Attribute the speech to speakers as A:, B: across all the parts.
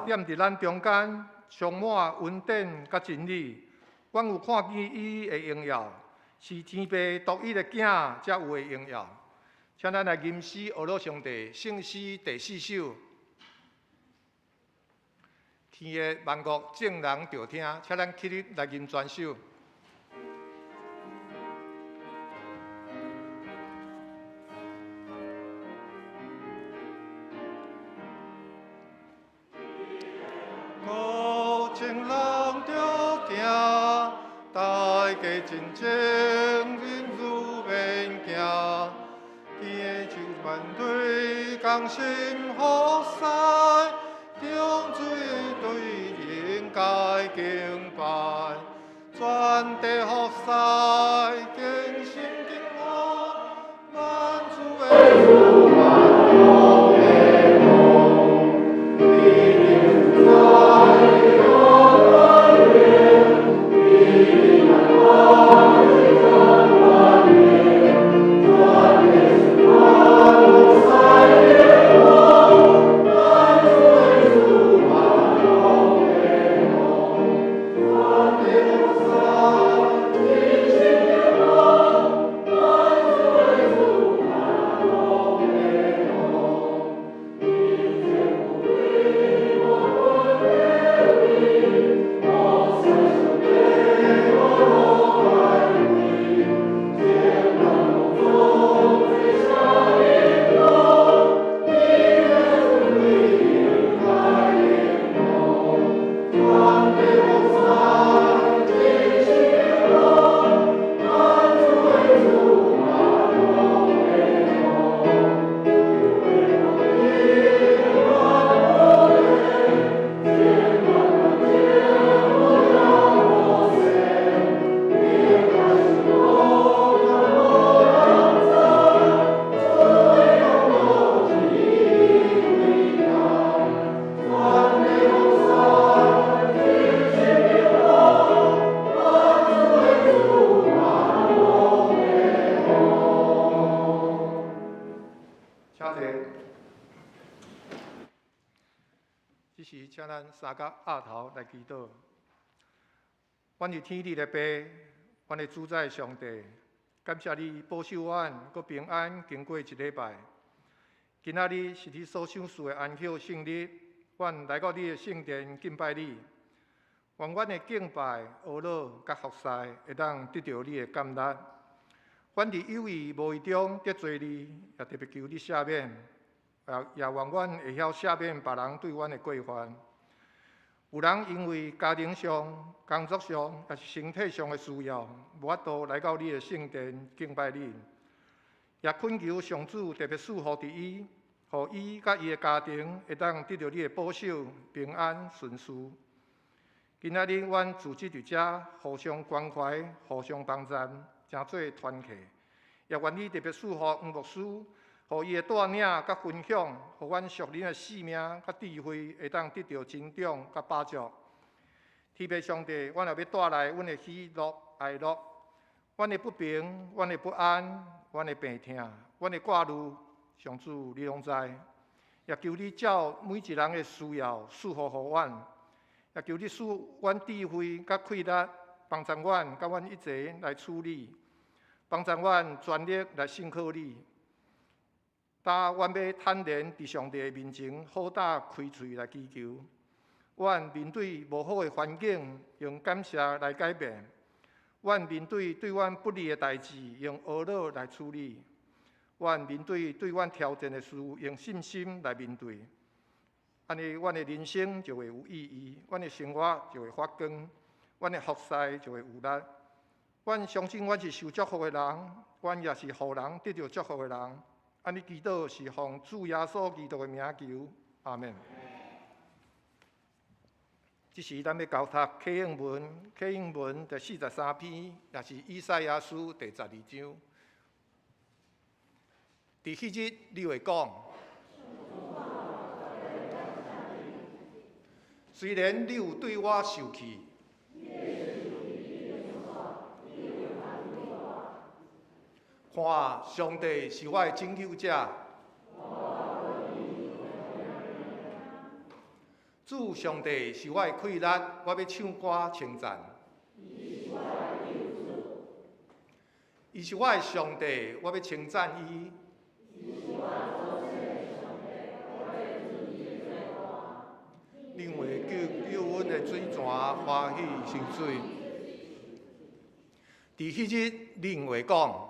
A: 踮伫咱中间，充满稳定甲真理。阮有看见伊的荣耀，是天父独一的囝才有的荣耀。请咱来吟诗学罗上帝圣诗第4首。天的万国众人着听，请咱起立来吟全首。众人着听，大家真正人如面行。天的万队同心合西，中水对应该敬拜，全地服西，敬心敬我，万主的主万国的梦，你定在。这时，请咱三甲额头来祈祷。阮是天地的爸，阮的主宰上帝，感谢你保守阮，阁平安经过一礼拜。今仔日是你所赏赐的安息圣日，阮来到你的圣殿敬拜你。愿阮的敬拜、学乐甲服侍，会当得到你的感纳。阮伫有意无意中得罪你，也特别求你赦免。也愿阮会晓赦免别人对阮的过犯。有人因为家庭上、工作上，也是身体上的需要，无法度来到你的圣殿敬拜你。也恳求上主特别赐福伫伊，互伊甲伊的家庭会当得到你的保守、平安顺遂。今仔日阮组织伫遮，互相关怀、互相帮衬，诚做团契。也愿你特别赐福黄牧师。互伊的带领甲分享，互阮属灵的性命甲智慧会当得到成长甲把助。天父上帝，阮也要带来阮的喜乐哀乐，阮的不平，阮的不安，阮的病痛，阮的挂虑，上主你拢知。也求你照每一人的需要赐福互阮，也求你赐阮智慧甲气力，帮助阮甲阮一齐来处理，帮助阮全力来信靠你。但阮要坦然伫上帝的面前，好打开喙来祈求。阮面对无好的环境，用感谢来改变；阮面对阮不利的代志，用学乐来处理；阮面对阮挑战的事，用信心来面对。安尼，阮的人生就会有意义，阮的生活就会发光，阮的服侍就会有力。阮相信，阮是受祝福的人，阮也是互人得到祝福的人。安尼祈祷是奉主耶稣基督的名求，阿门。这时咱要交读启应文，启应文第43篇，也是以赛亚书第12章。伫迄日，你会讲：虽然你有对我受气，看，上帝是我的拯救者。主主上帝是我的气力，我要唱歌称赞。伊是我的上帝，我要称赞伊。另为救阮的水泉欢喜生水。伫迄日，另为讲，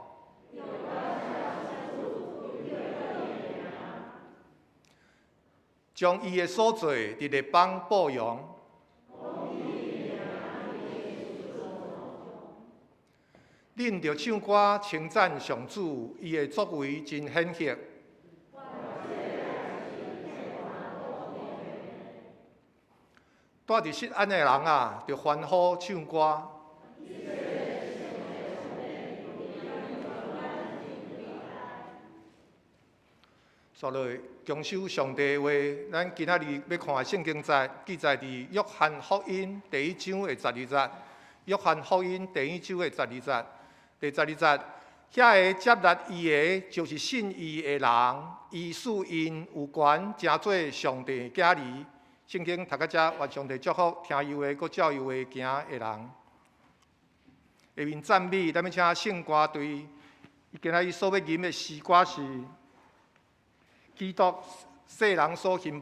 A: 将伊的所做伫列邦播扬。恁着唱歌称赞上主，伊的作为真显赫。住伫锡安的人啊，着欢呼唱歌。所以，强守上帝的话，咱今仔日要看的圣经记载伫约翰福音第1章的12节。约翰福音第1章的12节，第12节，遐个接纳伊的，就是信伊的人，伊使因有权成做上帝的囝儿。圣经读到这，愿上帝祝福听伊话、佮照伊话行的人。下面赞美，咱要请圣歌队，伊今仔日所要吟的诗歌是《基督世人所羡慕》。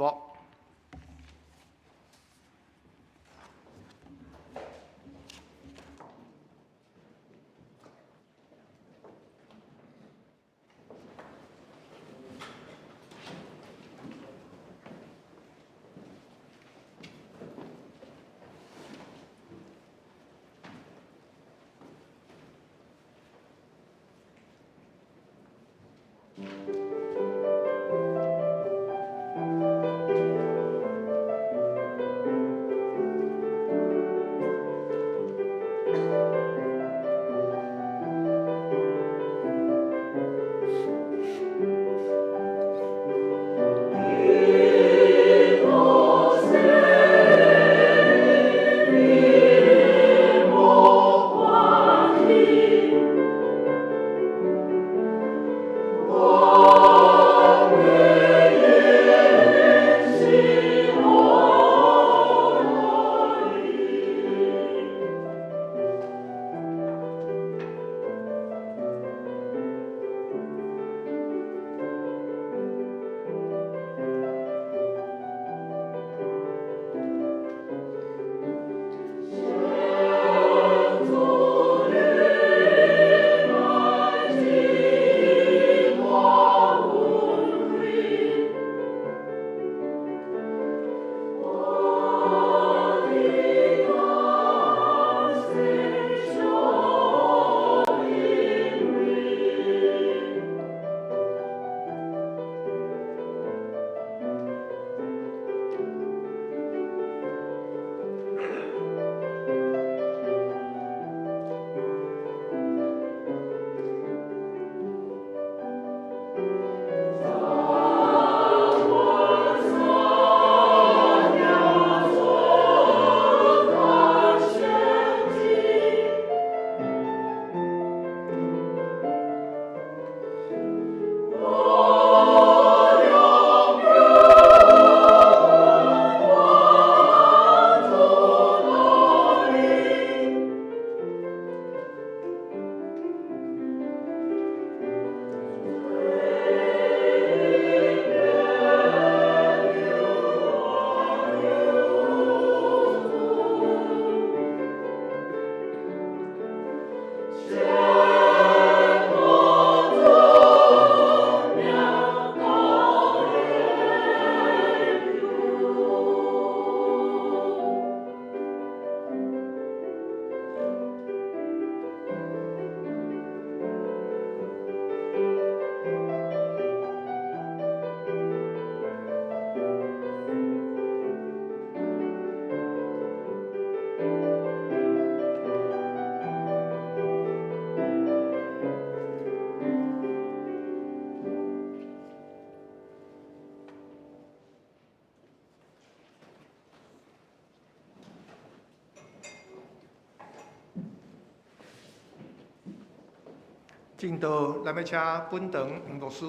A: 进道，咱要请本堂黄牧师，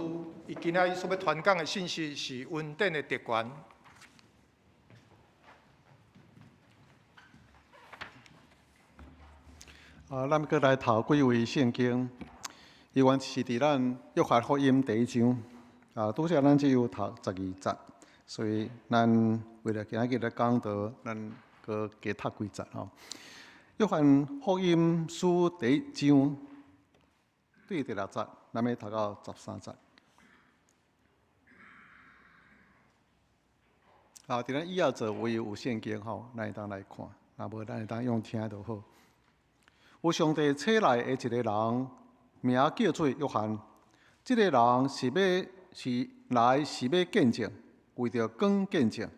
A: 伊今仔日所要传讲的信息是稳定的特权。
B: 咱搁来读几位圣经，伊原是伫咱约翰福音第1章，拄则咱只有读12节，所以咱为了今仔日的讲道，咱搁加读几节吼。约翰福音书第1章对第6节，咱要读到13节。伫咱以后座位有圣经吼，咱会当来看，若无咱会当用听就好。有上帝册内的一个人，名叫做约翰。这个人是来见证，为着光见证，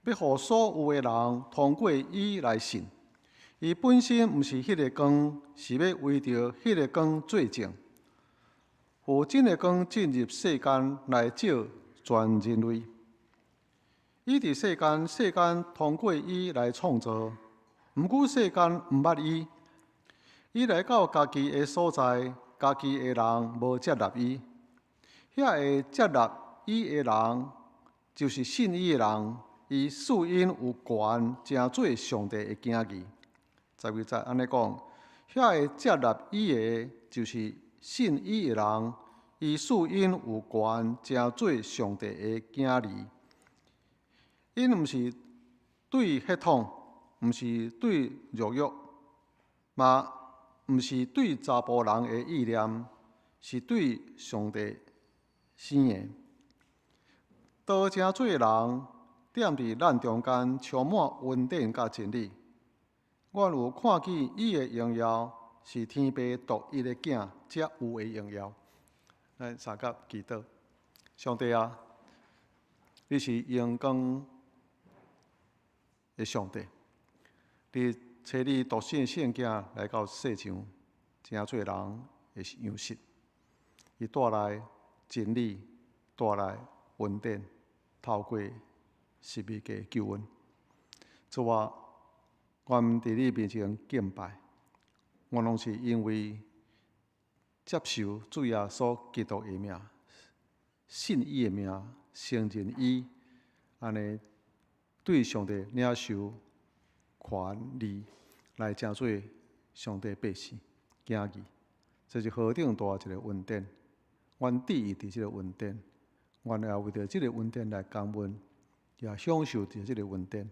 B: 要互所有的人通过伊来信。伊本身毋是迄个光，是要为着迄个光作证。有真个光进入世间来照全人类。伊伫世间，世间通过伊来创造，毋过世间毋捌伊。伊来到家己的所在，家己的人无接纳伊。遐会接纳伊的人，就是信伊的人。伊赐因有权，成做上帝的囝儿。12节安尼讲，遐会接纳伊的，就是信伊的人。伊赐因有权，成做上帝的囝儿。因毋是对血统，毋是对肉欲，嘛毋是对查甫人的意念，是对上帝生的。道成做人，踮伫咱中间，充满恩典甲真理。阮有看见伊的荣耀，是天父独一的囝才有的荣耀。咱三甲祈祷，上帝啊，你是阳光的上帝，你找你独生圣囝来到世上，成做人的样式，伊带来真理，带来恩典，透过十字架救恩。主啊，阮伫你面前敬拜，我拢是因为接受主耶稣基督的名，信伊的名，承认伊，安尼对上帝领受权利，来成做上帝百姓囝儿。这是何等大一个恩典！阮得意伫这个恩典，阮也为着这个恩典来感恩，也享受着这个恩典。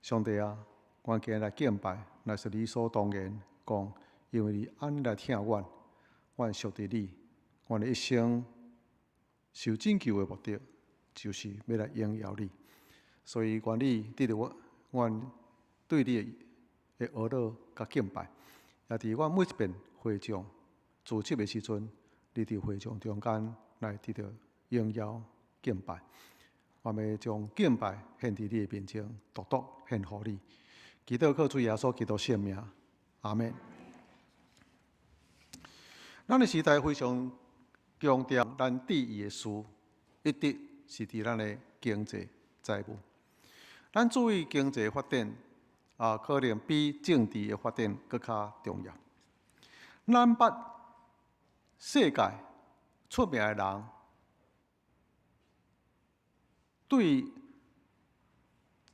B: 上帝啊，阮今日来敬拜，乃是理所当然讲，因为你安尼来听阮，阮属于你，阮的一生受拯救的目的，就是要来荣耀你。所以愿你得到阮对你的学乐甲敬拜，也伫阮每一遍会众主席的时阵，你伫会众中间来得到荣耀敬拜。我们将敬拜献伫你的面前，独独献予你。祈祷靠主耶稣基督圣名，阿门。咱的时代非常强调咱第一的事，一直是伫咱的经济财务。咱注意经济发展，可能比政治的发展更加重要。咱捌世界出名的人，对一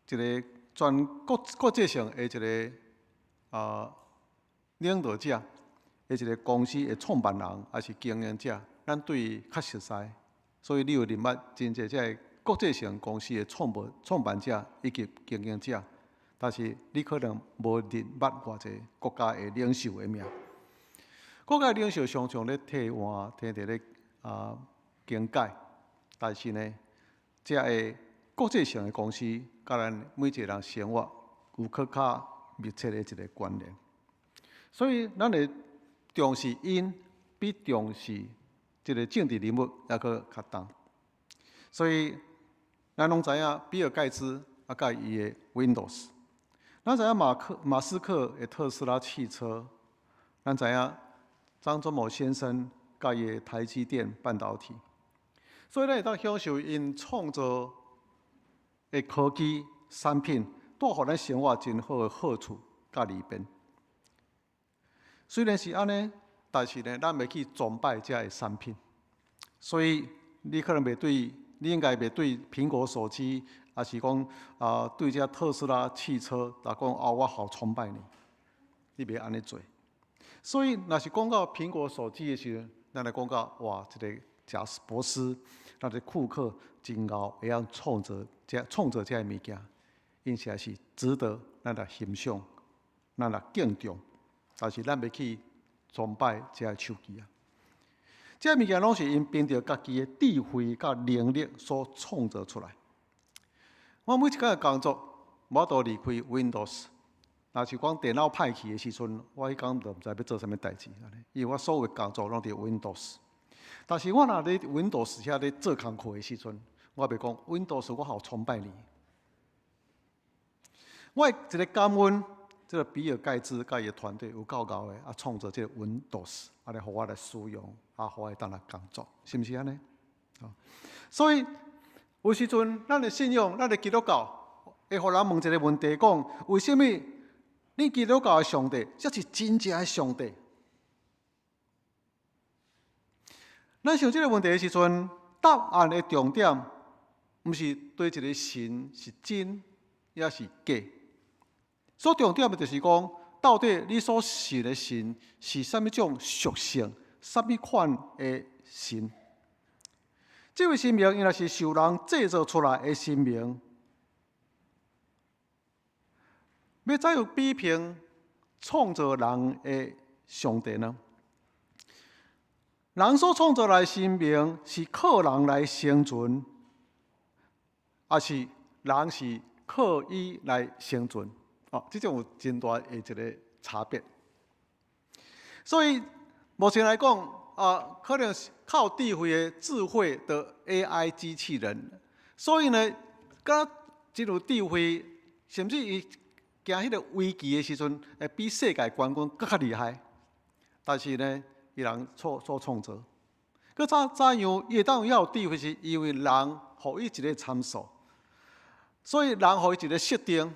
B: 个全国际上的一个领导者，一个公司的创办人，还是经营者，咱对较熟悉。所以你有认捌真侪这国际性公司的创办者以及经营者，但是你可能无认捌偌济国家的领袖的名。国家领袖常常咧替换，天天咧更改，但是呢，这个国际性的公司，甲咱每一个人生活有更加密切的一个关联。所以，咱会重视因，比重视这个政治人物还佫较重。所以，咱拢知影比尔盖茨甲伊的 Windows， 咱知影马斯克的特斯拉汽车，咱知影张忠谋先生甲伊的台积电半导体。所以，咱会当享受因创造的科技产品，带予咱生活真好的好处甲利便。虽然是安尼，但是呢，咱袂去崇拜这的产品。所以，你可能袂对。你应该袂对苹果手机，还是讲对这特斯拉汽车，来讲我好崇拜你，你袂安尼做。所以，若是讲到苹果手机的时候，咱来讲到哇，这个贾博士，那个库克真牛，会晓创造这物件，因实在是值得咱来欣赏，咱来敬重，但是咱要去崇拜这个手机啊。这物件拢是因凭着家己的智慧甲能力所创造出来。我每一工的工作，我都离开 Windows。若是讲电脑歹去的时阵，我迄工就毋知要做啥物代志，因为我所有的工作拢伫 Windows。但是我若咧 Windows 遐咧做工课的时阵，我袂讲 Windows 我好崇拜你。我一个感恩，这个比尔盖茨甲伊的团队有够够的创造这个 Windows， 来互我来使用，互我当来工作，是毋是安尼？所以有时阵，咱的信仰，咱的基督教，会互人问一个问题，讲为什么你基督教的上帝才是真正的上帝？咱想这个问题的时阵，答案的重点，毋是对一个神是真，也是假。所重点的就是讲，到底你所信的神是啥物种属性，啥物款的神？这位神明，因若是受人制造出来的神明。要怎样比评创造人的上帝呢？人所创造来的神明是靠人来生存，还是人是靠伊来生存？这种有真大的一个差别。所以目前来讲，可能是靠智慧的 AI 机器人，所以呢，甲真有智慧，甚至伊惊迄个危机的时阵，会比世界冠军更较厉害。但是呢，伊人所创造，佮怎样伊会当有智慧，是因为人互伊一个参数，所以人互伊一个设定，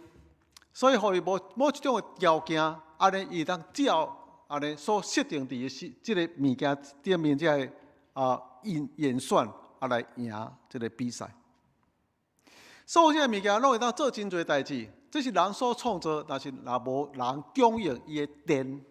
B: 所以互伊某一种的条件，安尼伊当照安尼所设定伫即个物件顶面即个演算来赢即个比赛。所有即个物件拢会当做真侪代志。这是人所创造，但是若无人供应伊的电，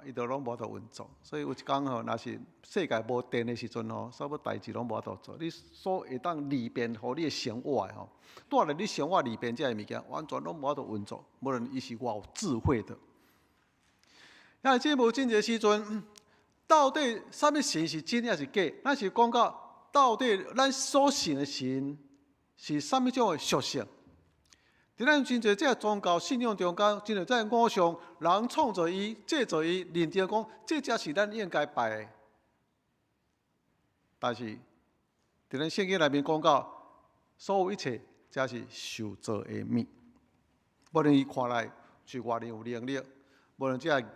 B: 伊就拢无法度运作。所以有一天吼，若是世界无电的时阵吼，啥物代志拢无法度做。你所会当里边互你的生活的吼，带来你生活里边这个物件，完全拢无法度运作。无论伊是偌有智慧的。那这无真个时阵，到底啥物神是真还是假？咱是讲到到底咱所信的神是啥物种的属性？伫咱真侪这个宗教信仰中间，真侪在五常，人创造伊、制造伊，认定讲这才是咱应该拜的。但是伫咱圣经内面讲到，所有一切才是受造的物，无论伊看来是偌尼有能力，无论这个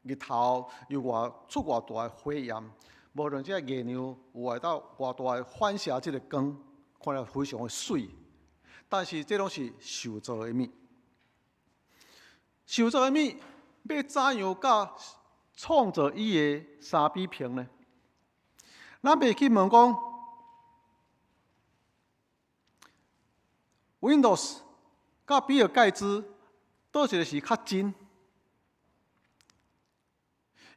B: 日头有出偌大的火焰，无论这个月亮有偌大的反射这个光，看来非常的水。但是这拢是受造的物，受造的物要怎样甲创造伊的相比评呢？咱袂去问讲 Windows 甲比尔盖茨倒一个是较真，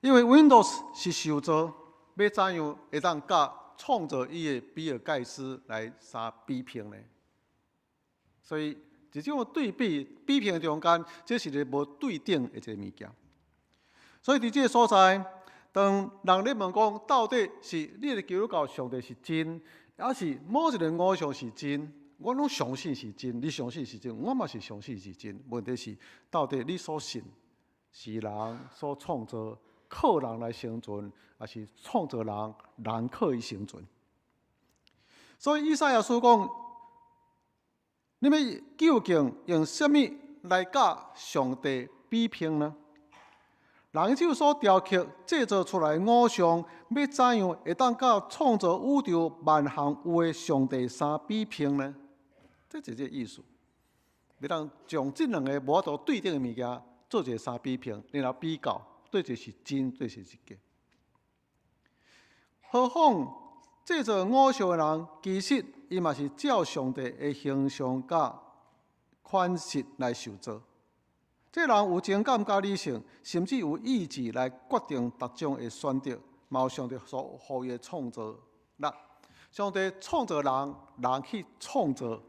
B: 因为 Windows 是受造，要怎样会当甲创造伊的比尔盖茨来相比评呢？所以，这种对比评中间，这是一个无对等的一个物件。所以，伫这个所在，当人咧问讲，到底是你的基督教上帝是真，还是某一个偶像是真？我拢相信是真，你相信是真，我嘛是相信是真。问题是，到底你所信是人所创造，靠人来生存，还是创造人靠伊生存？所以，以赛亚书讲。你们究竟用什么来甲上帝比评呢？人手所雕刻制造出来的偶像，要怎样会当甲创造宇宙万项有的上帝相比评呢？这就是这个意思。要当将这两个无法度对等的物件做一个相比评，然后比较对这是真，对这是假。何况制造偶像的人，其实伊嘛是照上帝的形象甲款式来受造。这人有情感甲理性，甚至有意志来决定各种的选择，嘛有上帝所予伊的创造力。上帝创造人，人去创造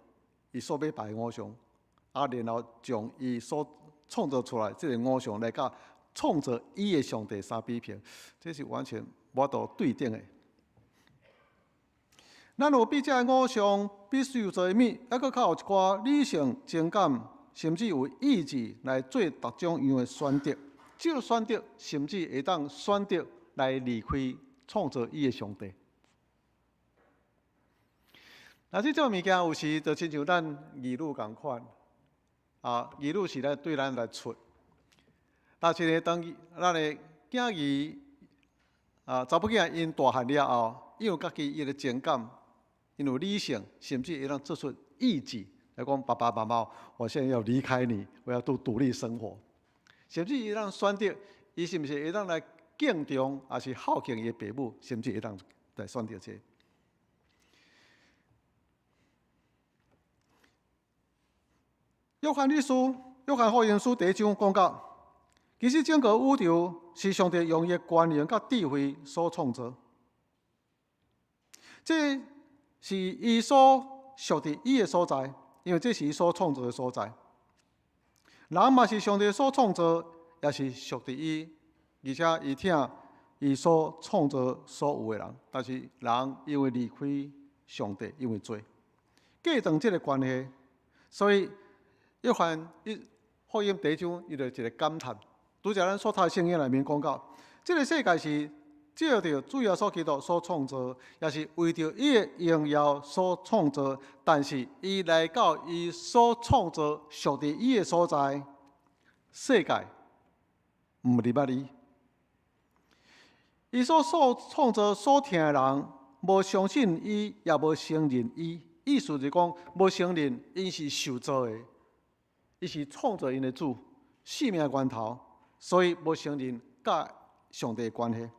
B: 伊所要拜的偶像，然后将伊所创造出来这个偶像来甲创造伊的上帝相比拼，这是完全无法度对等的。咱有比这偶像必须有做物，还佫较有一寡理性、情感，甚至有意志来做各种样的选择。这个选择甚至会当选择来离开创造伊的上帝。那这种物件有时就亲像咱义女共款，义女是来对咱来出。但是呢，当咱的囝儿查某囝因大汉了后，因有家己伊的情感，因有理性，甚至会当做出意志来讲：爸爸妈妈，我现在要离开你，我要独立生活。甚至伊当选择，伊是毋是会当来敬重，还是孝敬伊的父母，甚至会当来选择这。约翰一书、约翰福音书第1章讲到，其实整个宇宙是上帝用伊的权能甲智慧所创造，这是伊所属伫伊的所在，因为这是伊所创造的所在。人嘛是上帝所创造，也是属伫伊，而且伊疼伊所创造所有的人。但是人因为离开上帝，因为罪，隔断这个关系，所以约翰福音第1章，伊就一个感叹。拄则咱所读圣经内面讲到，这个世界是照着主耶稣基督所创造，也是为着伊的荣耀所创造。但是伊来到伊所创造属伫伊的所在，世界唔入捌伊。伊所创造所听的人，无相信伊，也无承认伊。意思是讲，无承认伊是受造的。伊是创造因的主，生命的源头，所以无承认甲上帝的关系。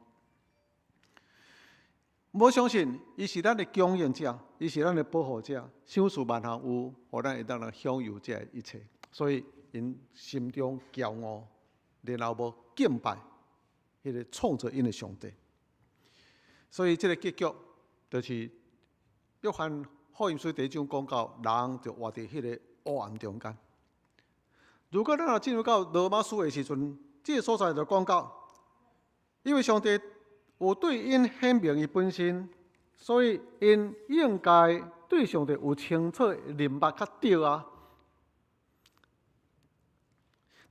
B: 无相信伊是咱的供应者，伊是咱的保护者，想事万行有，互咱会当来享有这一切。所以因心中骄傲，然后无敬拜迄个创造因的上帝。所以这个结局就是约翰福音书第1章讲到，人就活伫迄个黑暗中间。如果咱若进入到罗马书的时阵，这个所在就讲到，因为上帝有对因显明伊本身，所以因应该对上帝有清楚的认捌较对啊。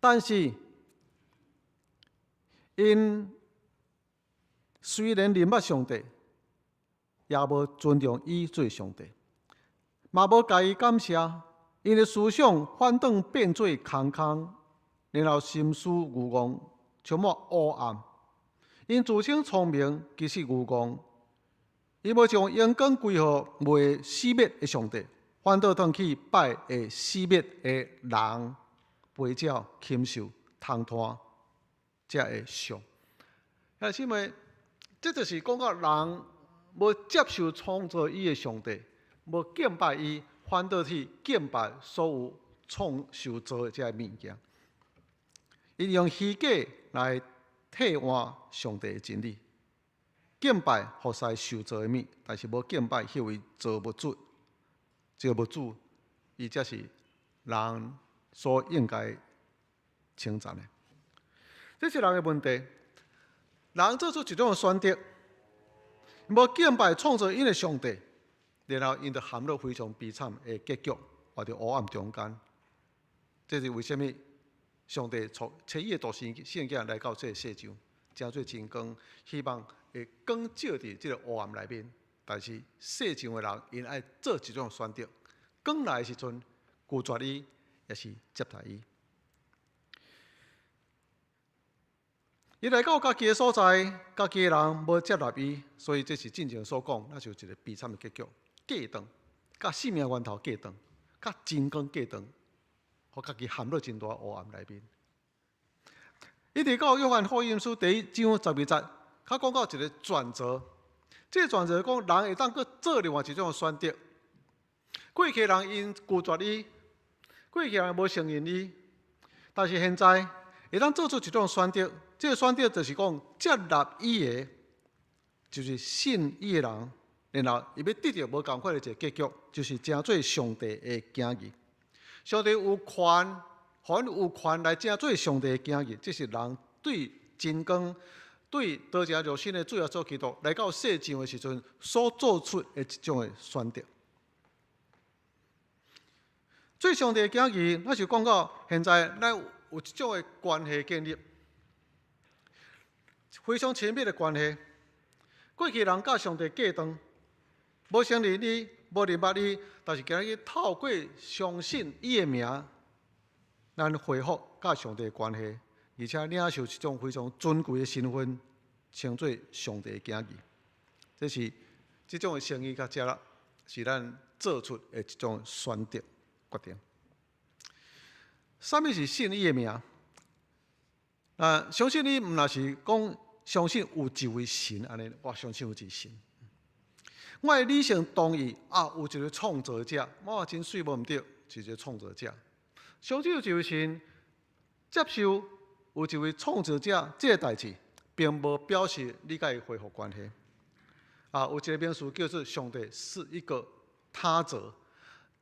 B: 但是因虽然认捌上帝，也无尊重伊做上帝，嘛无加以感谢。因的思想反倒变做空空，然后心思愚妄，充满黑暗。因自称聪明，其实愚妄。伊无将阳光归予未死灭的上帝，反倒转去拜会死灭的人、飞鸟、禽兽、虫炭，才会上。兄弟们，这就是讲到人无接受创造伊的上帝，无敬拜伊。反倒去敬拜所有创受造的这些物件，伊用虚假来替换上帝的真理，敬拜服侍受造的物，但是无敬拜迄位造物主。造物主，伊才是人所应该称赞的。这是人的问题。人做出一种选择，无敬拜创造因的上帝。然后，因就陷入非常悲惨的结局，活在黑暗中间。这是为什么？上帝找伊的独生囝来到这个世上，真做真光，希望会光照伫这个黑暗内面。但是世上的人，因爱做一种选择，光来的时阵拒绝伊，也是接待伊。伊来到家己的所在，家己的人无接纳伊，所以这是正经所讲，那就是一个悲惨的结局。隔断，甲生命源头隔断，甲真光隔断，互家己陷入真大黑暗内面。一直到约翰福音书第1章12节，他讲到一个转折。这个转折讲，人会当去做另外一种选择。过去人因拒绝伊，过去人无承认伊，但是现在会当做出一种选择，这个选择就是讲接纳伊的，就是信伊的人，然后伊要得到无共款的一个结局，就是成做上帝的囝儿。上帝有权，凡有权来成做上帝的囝儿，这是人对真光、对道成肉身的主要做基督来到世上的时阵所做出的一种的选择。做上帝的囝儿，咱就讲到现在，咱有一种的关系建立，非常亲密的关系。过去人甲上帝隔断，无承认伊，无认捌伊，但是今日透过相信伊的名，咱恢复甲上帝的关系，而且领受一种非常尊贵的身份，称做上帝的囝儿。这种的诚意甲接纳，是咱做出的一种选择决定。什么是信伊的名？相信你，毋若是讲相信有一位神安尼，我相信有一位神。我的理性同意有一个创造者，我真水无毋对，是一个创造者。相信有一位神，接受有一位创造者这个代志，并无表示你甲伊恢复关系。有一个名词叫做上帝是一个他者，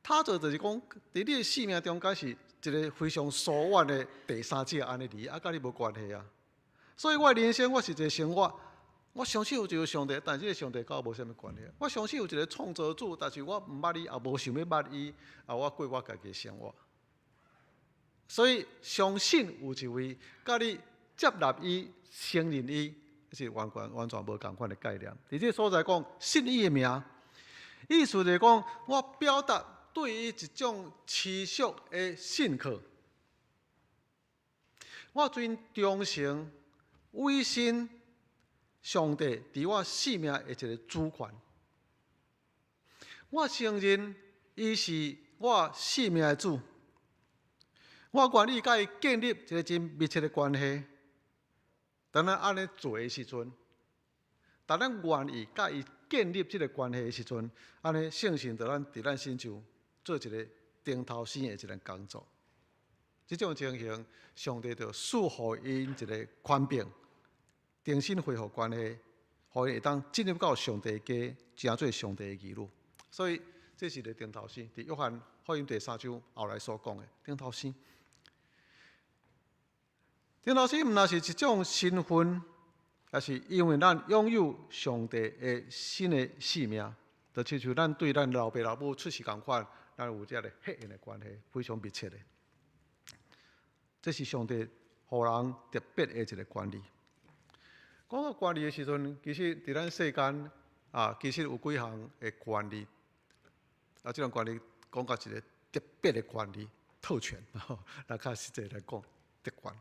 B: 他者就是讲，伫你的生命中间是一个非常疏远的第三者安尼离，甲你无关系啊。所以我的人生，我是一个生活，我相信有一个上帝，但是这个上帝跟我无啥物关系。我相信有一个创造主，但是我毋捌伊，也无想要捌伊，我过我家己的生活。所以相信有一位，甲你接纳伊、承认伊，是完全无共款的概念。伫这个所在讲信伊的名，意思就是讲我表达对于一种持续的信靠，我真忠诚。委身上帝伫我生命的一个主权，我承认伊是我生命的主，我愿意甲伊建立一个真密切的关系。当咱安尼做的时阵，当咱愿意甲伊建立这个关系的时阵，安尼圣神就伫咱身上做一个顶头生的一个工作。这种情形，上帝就赐予因一个权柄，重新恢复关系，互伊会当进入到上帝家，成做上帝的儿女。所以，这是个顶头生，伫约翰福音第3章后来所讲的顶头生。顶头生毋但是一种身份，也是因为咱拥有上帝的新的生命，就亲像咱对咱老爸老母出世共款，咱有这个血缘的关系，非常密切的。这是上帝互人特别的一个管理。讲到管理的时阵，其实伫咱世间其实有几项的管理，这种管理讲到一个特别的管理特权，那较实际来讲，特权。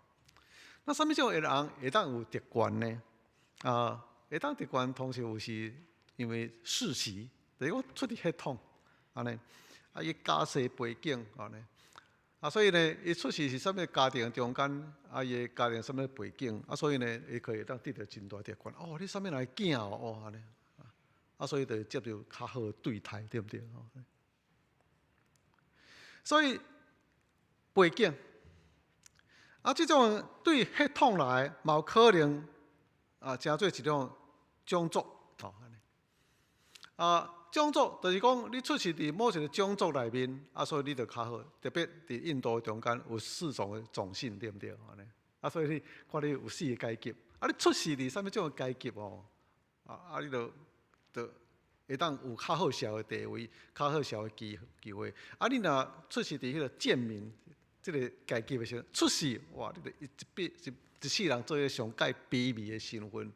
B: 那什么种的人会当有特权呢？会当特权，通常有是因为世袭，就是讲出伫血统安尼，伊家世背景安尼。所以呢，伊出世是什么家庭中间，伊的家庭什么背景，所以呢，伊可以当得到真大特权。你什么来囝安尼，所以就接到较好的对待，对不对？所以背景，这种对血统来，嘛有可能成做一种种族，种族就是讲，你出世伫某一个种族内面，所以你就较好。特别伫印度中间有4种的种姓，对不对？所以你看你有4个阶级，你出世伫什么种阶级你就会当有较好社会地位、较好社会机会。你若出世伫迄个贱民这个阶级的时候，出世哇，你就一世人做一个上界卑微的身份，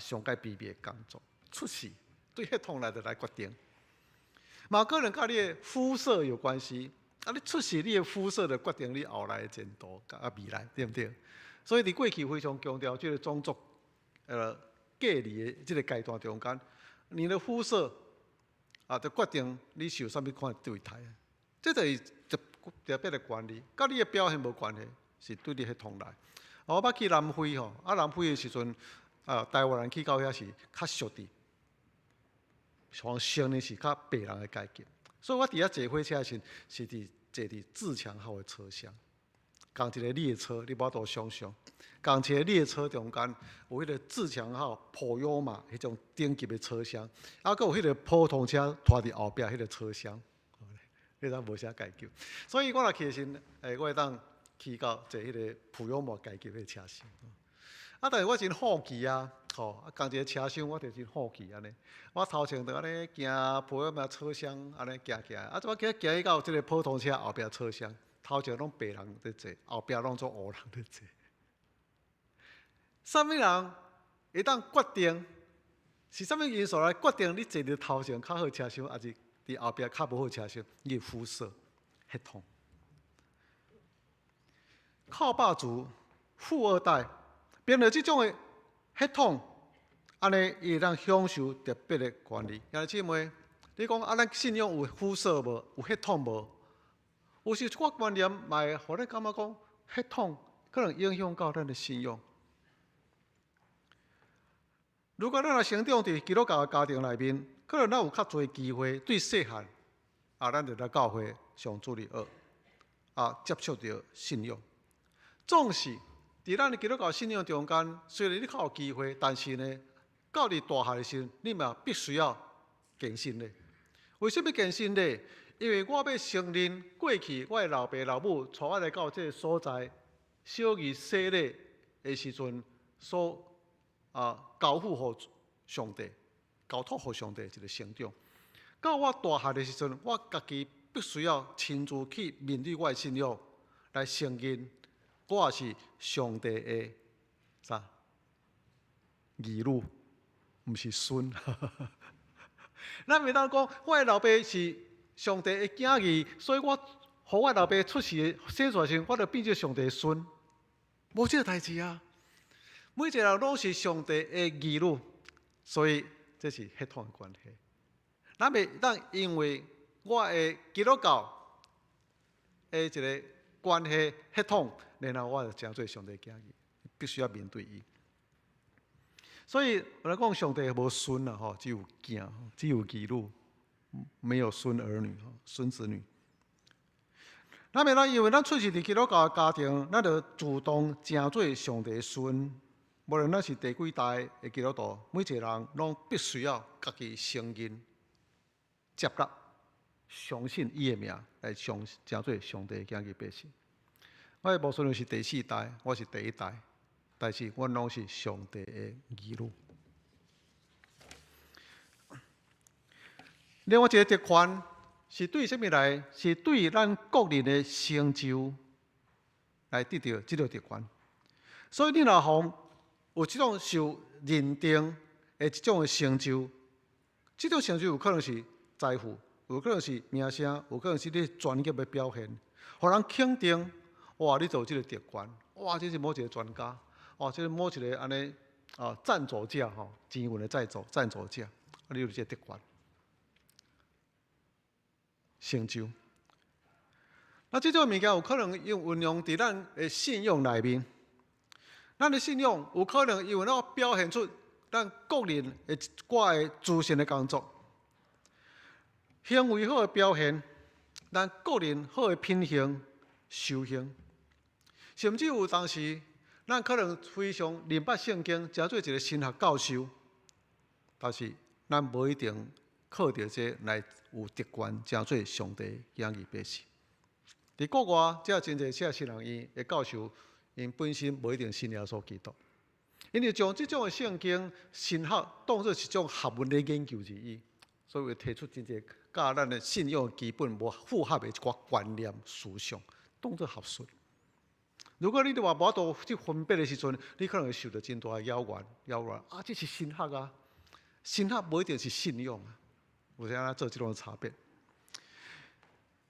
B: 上界卑微的工作，出世。对血统来就来决定，嘛可能甲你的肤色有关系。你出世，你的肤色就决定你后来的前途未来，对不对？所以伫过去非常强调这个种族隔离的这个阶段中间，你的肤色就决定你受什么款的对待。这就是特别的管理，甲你的表现无关系，是对你血统来。我捌去南非南非的时阵，台湾人去到遐是较俗的。从生的是较白人的阶级，所以我伫遐坐火车时是坐伫自强号的车厢。共一个列车，你无度想象，共一个列车中间有迄个自强号、普悠玛迄种顶级的车厢，啊，佮有迄个普通车拖伫后壁迄个车厢，迄当无啥解救。所以我若去的时，我会当去到坐迄个普悠玛解救的车厢。啊，但是我真好奇啊，吼，啊，共一个车厢我就真好奇安尼。我头前就安尼行普悠玛车厢，安尼行，啊，我行去到即个普通车后壁车厢。头前拢白人在坐，后壁拢做黑人在坐。什么人会当决定？是什么因素来决定你坐伫头前较好车厢，还是伫后壁较无好车厢？你肤色、血统、靠霸族、富二代，变了这种的血统，安尼伊会当享受特别的权利。兄弟姊妹，你讲啊，咱信仰有肤色无？有血统无？有时我观念嘛会互咱感觉讲，血统可能影响到咱的信仰。如果咱若成长伫基督教的家庭内面，可能咱有较侪机会对细汉咱就来教会上主日学接触到信仰。总是伫咱的基督教信仰中间，虽然你较有机会，但是呢，到你大汉的时候，你嘛必须要坚信咧。为什么坚信咧？因为我要承认，过去我的老爸老母带我来到这个所在，小儿洗礼的时阵，所交付予上帝，交托予上帝一个成长。到我大汉的时阵，我家己必须要亲自去面对我的信仰，来承认我也是上帝的儿女，毋是孙。咱袂当讲我的老爸是上帝的囝儿，所以我互我老爸出世生出来时，我就变做上帝的孙，无这个代志啊！每一个人拢是上帝的儿女，所以这是血统的关系。咱袂当因为我的基督教的一个关系血统，然后我就成做上帝的囝儿，必须要面对伊。所以我来讲，上帝无孙啊，只有囝，只有儿女。没有孙儿女、孙子女。咱袂当因为咱出世伫基督教的家庭，咱就自动成做上帝的孙。无论咱是第几代的基督徒，每一个人拢必须要家己承认、接纳、相信伊的名，来成做上帝的囝儿百姓。我的无孙是第4代，我是第1代，但是阮拢是上帝的儿女。另外一个特权是对什么来？是对咱个人的成就来得到这个特权。所以你若有这种受认定的这种成就，这种成就有可能是财富，有可能是名声，有可能是你专业的表现，互人肯定。哇，你做这个特权，哇，这是某一个专家，哇，这是某一个安尼赞助者钱运的赞助者，你有这个特权。成就，那这种物件有可能运用伫咱的信用内面。咱的信用有可能因为咱表现出咱个人的一寡的自信的工作，行为好的表现，咱个人好的品行、修行，甚至有当时咱可能非常明白圣经，诚做一个神学教授，但是咱无一定靠着这来有特权，诚做上帝养儿百姓。伫国外，才有真侪些新人伊的教授，因本身无一定信耶稣基督，因为将这种的圣经神学当作是一种学问的研究而已，所以会提出真侪甲咱的信仰基本无符合的一寡观念思想，当作学术。如果你话无法度去分辨的时阵，你可能会受到真大的妖乱啊！这是神学啊，神学无一定是信仰啊。有啥咱做这种差别？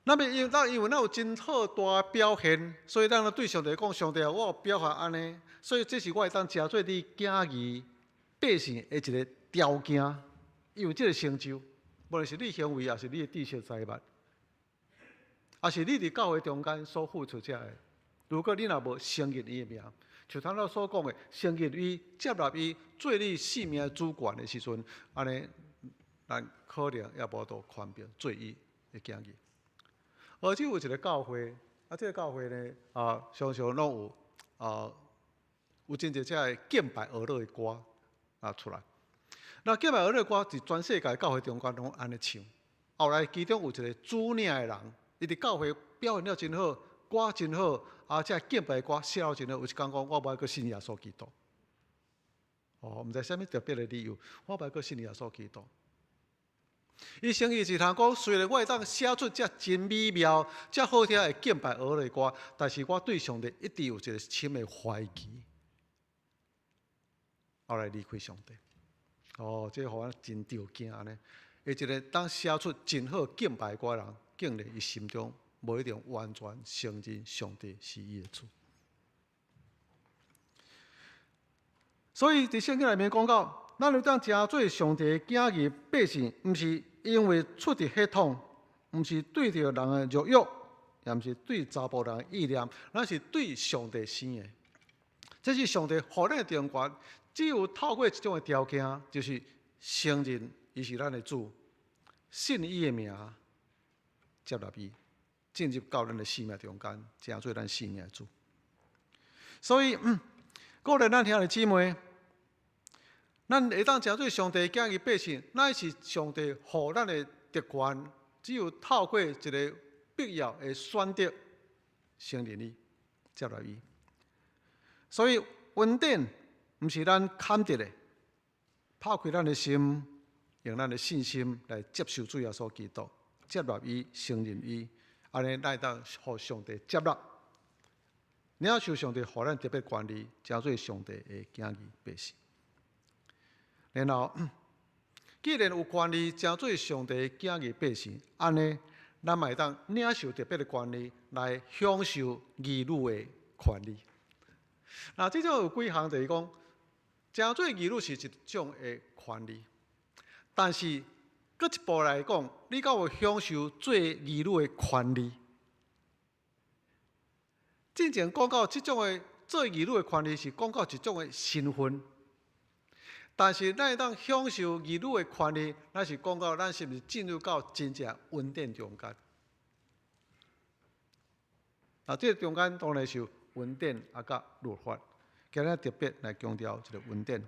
B: 因为咱有真好大表现，所以咱对上帝讲：上帝啊，我有表现安尼，所以这是我会当诚做你囝儿百姓的一个条件。因为这个成就，无论是你行为，也是你的知识财物，也是你伫教会中间所付出这个。如果你若无承认伊的名，像咱เรา所讲的，承认伊、接纳伊做你性命主管的时阵，安尼。咱可能也无度宽便做伊的囝儿，而且有一个教会，这个教会呢，常常拢有真侪只个敬拜俄勒的歌出来。那敬拜俄勒的歌，伫全世界教会中间拢安尼唱。后来其中有一个主领的人，伊伫教会表现了真好，歌真好，这敬拜的歌写了真好。有一天讲，我无爱去信耶稣基督。毋知啥物特别的理由，我无爱去信耶稣基督。伊生意是通讲，虽然我会当写出这真美妙、这好听的敬拜俄勒的歌，但是我对上帝一直有一个深的怀疑。后来离开上帝。这互我真着惊呢。一个当写出真好敬拜歌的人，竟然伊心中无一定完全承认上帝是伊的主。所以伫圣经内面讲到，咱要当诚做上帝的囝儿百姓，毋是因为出伫血统，毋是对着人的肉欲，也毋是对查甫人的意念，咱是对上帝生的。这是上帝互咱的中权，只有透过这种的条件，就是承认伊是咱的主，信伊的名，接纳伊，进入到咱的生命中间，诚做咱生命的主。所以，鼓励咱兄弟姊妹，咱会当诚做上帝囝儿百姓，乃是上帝互咱的特权，只有透过一个必要的选择，承认伊，接纳伊。所以恩典毋是咱砍得的，拍开咱的心，用咱的信心来接受主耶稣基督，接纳伊，承认伊，安尼咱当互上帝接纳。领受上帝互咱特别管理，诚做上帝的囝儿百姓。然后，既然有管理，诚做上帝的囝儿百姓，安尼咱嘛会当领受特别的管理，来享受儿女的权利。那这种有几项就是讲，诚做儿女是一种的权利，但是搁一步来讲，你敢有享受做儿女的权利？真正讲到这种的做儿女的权利，是讲到一种的身份。但是咱会当享受儿女的权利，咱是讲到咱是毋是进入到真正恩典中间？这中间当然是有恩典甲律法，今日特别来强调这个恩典。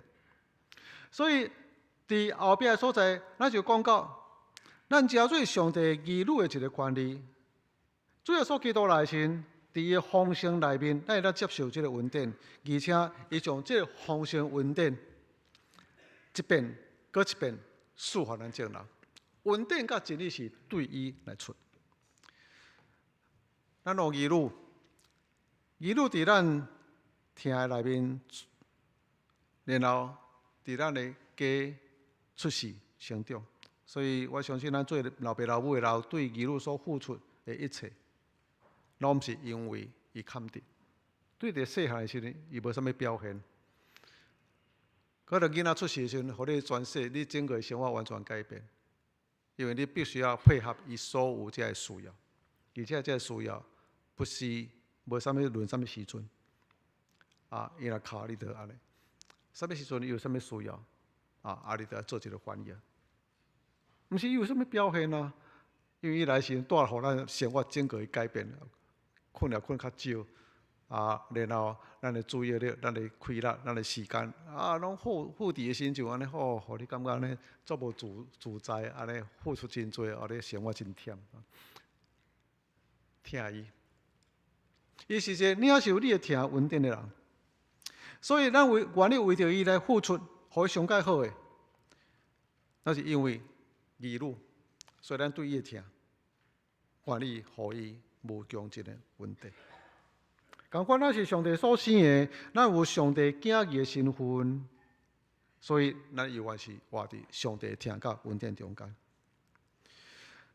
B: 所以伫后壁的所在，咱就讲到，咱诚做上帝儿女的一个权利。主耶稣基督来时，伫伊丰盛内面，咱会当接受这个恩典，而且伊将这个丰盛恩典一遍搁一遍赐予咱众人。恩典甲真理是对伊来出。咱有儿女伫咱听的内面，然后伫咱的家出世成长。所以我相信，咱做老爸老母的人，对儿女所付出的一切，拢毋是因为伊坎得。对伫细汉的时阵，伊无啥物表现。可能囡仔出世的时阵，互你转世，你整个生活完全改变，因为你必须要配合伊所有这个需要，而且这个需要不是无啥物论啥物时阵，伊若靠你就安尼，啥物时阵伊有啥物需要，你就要做一个翻译。毋是伊有啥物表现啊？因为伊来时带互咱生活整个改变，困也困较少。然后咱的注意力、咱的快乐、咱的时间，拢付伫的心就安尼好，互你感觉安尼足无自在，安尼付出真多，你生活真忝。疼伊，伊是一个领受你的疼恩典的人，所以咱愿意为着伊来付出，互伊上介好的，那是因为儿女，所以咱对伊的疼，愿意互伊无穷尽的恩典。同款，咱是上帝所生的，咱有上帝囝儿的身份，所以咱永远是活伫上帝的疼甲恩典中间。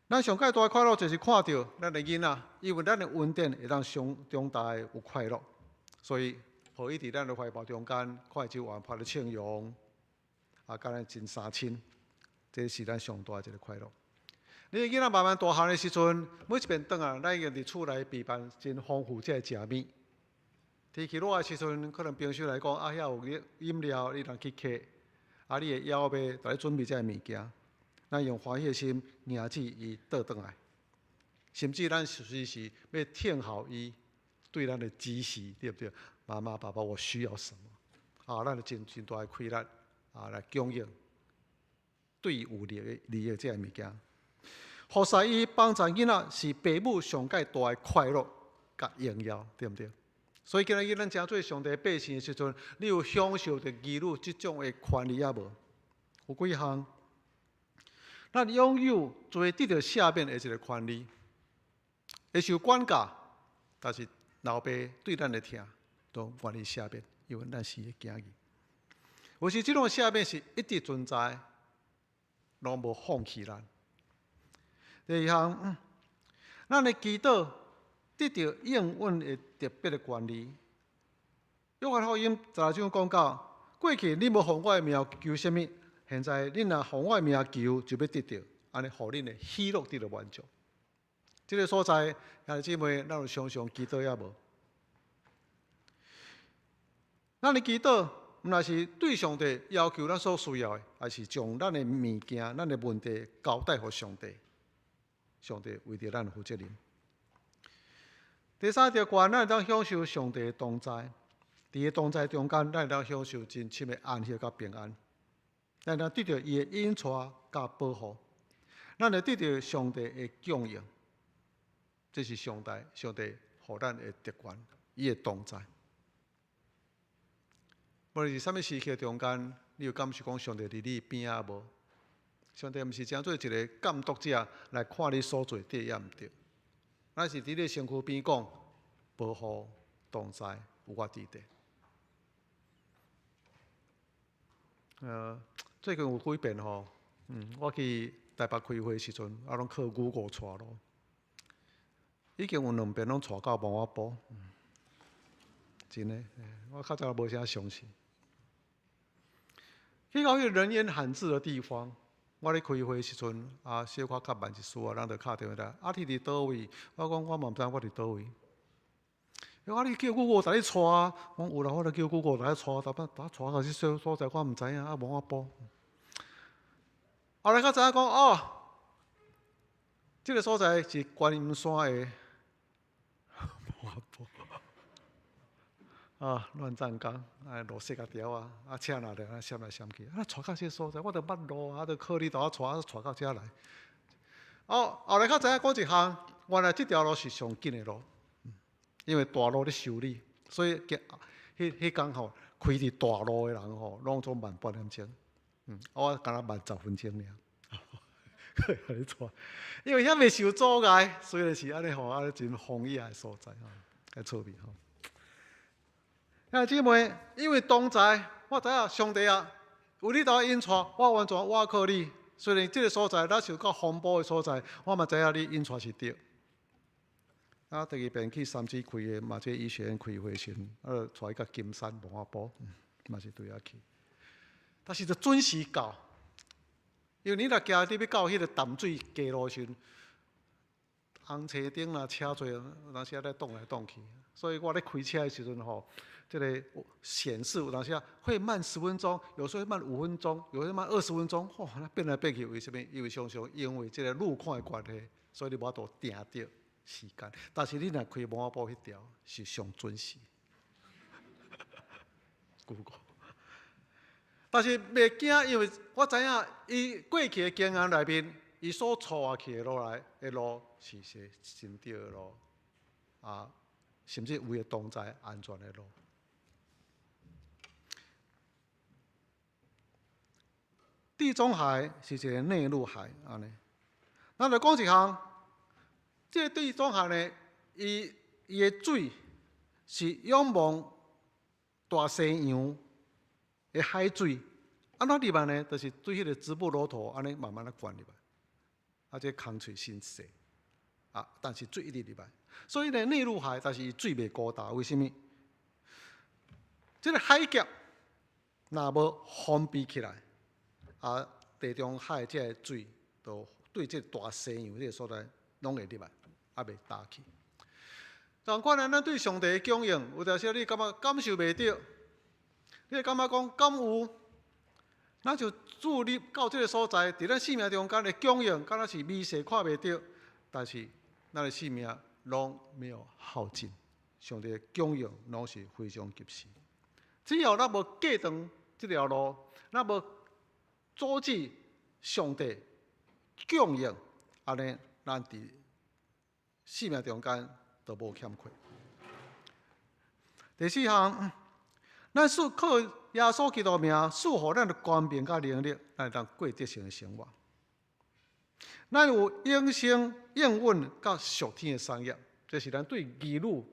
B: 咱上界大的快乐就是看到咱的囡仔，因为咱的恩典会让上重大的有快乐，所以互伊伫咱的怀抱中间，看就活泼的庆荣，甲咱真相亲，这是咱上大的一个快乐。你的囡仔慢慢大汉的时阵，每一遍转咱已经伫厝内备办真丰富这食物。天气热的时阵，可能平时来讲，遐有饮料，你若去客，你会邀买，来准备这物件。咱用欢喜的心，迎接伊倒转来。甚至咱随时要听候伊对咱的指示，对不对？妈妈、爸爸，我需要什么？啊，咱就真大的开力啊，来供应对有利的这个物件。服侍伊帮助囡仔是父母上界大的快乐甲荣耀，对不对？所以今日咱真做上帝百姓的时阵，你有享受着儿女这种的权利啊无？有几项？咱拥有做得到下面的一个权利，会受管教，但是老爸对咱的疼，都愿意下面，因为咱是伊的囝儿。有时这种下面是一直存在，拢无放弃咱。第二项，咱的祈祷得到应允的特别的权利。约翰福音16章讲到，过去你无奉我的名求什么，现在你若奉我的名求，就要得到，安尼互恁的喜乐得到满足。这个所在，兄弟姊妹，咱有常常祈祷也无？咱的祈祷，毋但是对上帝要求咱所需要的，还是将咱的物件、咱的问题交代给上帝。上帝为着咱负责任。第三条关，咱会当享受上帝的同在。伫个同在中间，咱会当享受真深的安息甲平安。咱会当得到伊的引带甲保护。咱会得到上帝的供应。这是上帝予咱的特权，伊的同在。无论是啥物时刻中间，你有感受讲上帝伫你边仔无？上帝毋是真做一个监督者来看你所做对也毋对，咱是伫你身躯边讲保护同在有我伫地。最近有几遍吼，我去台北开会时阵，我拢靠Google带咯，已经有2遍拢带到毛仔埔，真诶，我较早无啥相信。去到迄个人烟罕至的地方。我咧开会时阵，小可较慢一丝人就敲电话来，你伫倒位？我讲我嘛毋知我伫倒位。你叫Google带你带啊？我有啦，我就叫Google带你带，带到去所在我毋知影，无我报。后来较知影讲这个所在是观音山的，无我报。乱葬岗，落雪甲条车若着闪来闪去，带到这所在，我着捌路着靠你带我带到遮来。后来较知影讲一项，原来这条路是上紧的路，因为大路咧修理，所以迄工吼开伫大路的人吼，拢总慢半点钟，我敢若慢10分钟尔。因为遐未受阻碍，虽然是安尼吼，真风雅的所在较趣味吼。兄弟姊妹，因为同在，我知影上帝有你带引带，我完全倚靠你。虽然这个所在咱受到风暴的所在，我嘛知影你引带是对。第二遍去三芝开的嘛，这医学院开会时，带伊到金山毛仔埔，嘛是对遐去。但是就准时到，因为你若行你要到迄个淡水街路时，红车顶啦车多，有当时咧动来动去，所以我咧开车的时阵吼。这个显示有当时会慢10分钟，有时候会慢5分钟，有时候慢20分钟，那变来变去，为什么？因为常常因为这个路况的关系，所以你无法度定着时间。但是你若开毛仔埔迄条是上准时，Google。但是袂惊，因为我知影伊过去的经验内面，伊所带去的路是真对的路，甚至有的同在安全的路。地中海是一个内陆海，安尼。咱来讲一项，这个地中海呢，伊的水是仰望大西洋的海水，安怎入来呢？就是对迄个直布罗陀安尼慢慢灌入来，这空喙真细，但是水一直入来。所以呢，内陆海，但是伊水袂高大，为什么？这个海峡若无封闭起来。地中海这个水，就对这大西洋这个所在，拢会入来，袂打去。同款咱对上帝的供应，有阵时你感觉感受袂到，你会感觉讲敢有？咱就注入到这个所在，伫咱生命中间的供应，敢若是微细看袂到，但是咱的性命拢没有耗尽，上帝的供应拢是非常及时。只要咱无过长这条路，咱无阻止上帝供应，安尼咱伫性命中间都无欠缺。第四项，咱靠耶稣基督名赐予咱的权柄甲能力，咱会当过得胜的生活。咱有永生、永稳甲属天的产业，这是咱对义女、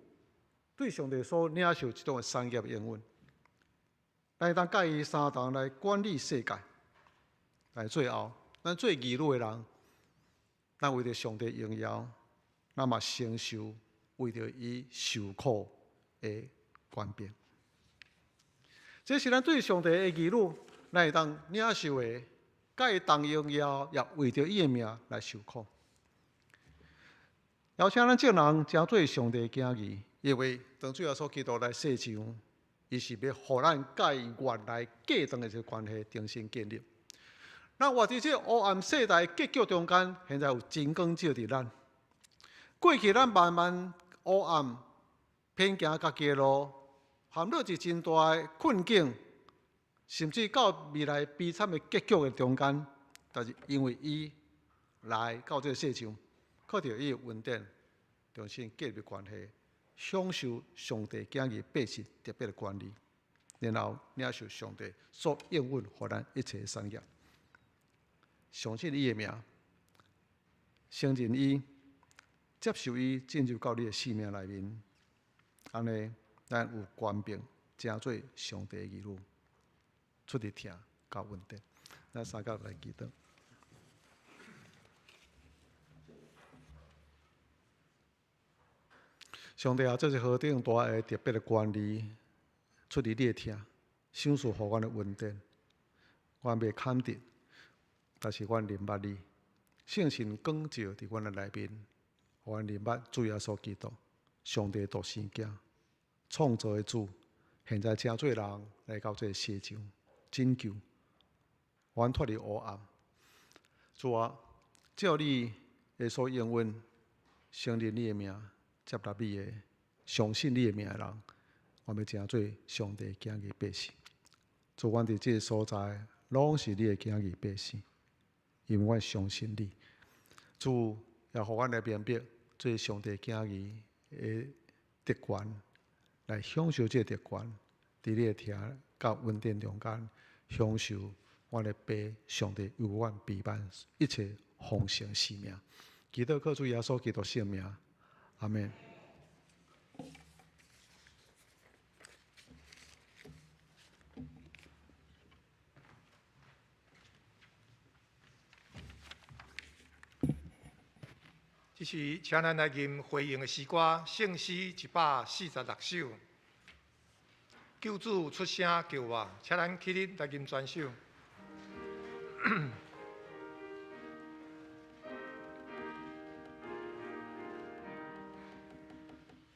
B: 对上帝所领受一种的产业永稳。咱会当介意三堂来管理世界，但最后，咱做义女的人，咱为着上帝荣耀，咱嘛承受为着伊受苦的权柄。这是咱对上帝的义女，咱会当领受的。甲伊同荣耀，也为着伊的命来受苦。邀请咱众人诚做上帝的囝儿，因为当主耶稣基督来世上，伊是要互咱甲伊原来过长的这个关系重新建立。咱活伫这黑暗世代结局中间，现在有真光照伫咱。过去咱慢慢黑暗偏行家己的路，陷落一真大的困境。甚至到未来悲惨的结局的中间，但是因为伊来到这个世上，靠着伊的恩典，重新建立关系，享受上帝囝儿百姓特别的管理，然后领受上帝所应允予咱一切的产业，相信伊的名，承认伊，接受伊进入到你的生命内面，安尼咱有权柄，成做上帝的义女。出伫听，较稳定。咱三角来祈祷。上帝啊，这是何等大的特别的管理，出伫你的听，享受互阮的稳定。阮袂肯定，但是阮明捌你，圣神光照伫阮的内面，互阮明捌主耶稣基督，上帝独生囝，创造的主，现在正做人来到这世上。拯救，阮脱离黑暗。主啊，照你的所应允，承认你的名，接纳你的，相信你的名的人，我们成做上帝囝儿百姓。主，阮伫这个所在，拢是你的囝儿百姓，因为阮相信你。主也互阮来明白，做上帝囝儿的特权，来享受这特权，伫你的听甲稳定中间。享受我的爸上帝为阮备办一切丰盛生命，祈祷靠主耶稣基督圣名，阿门。
A: 这是请咱来吟回应的诗歌，圣诗146首。救主出声救我，请咱起立来吟全首。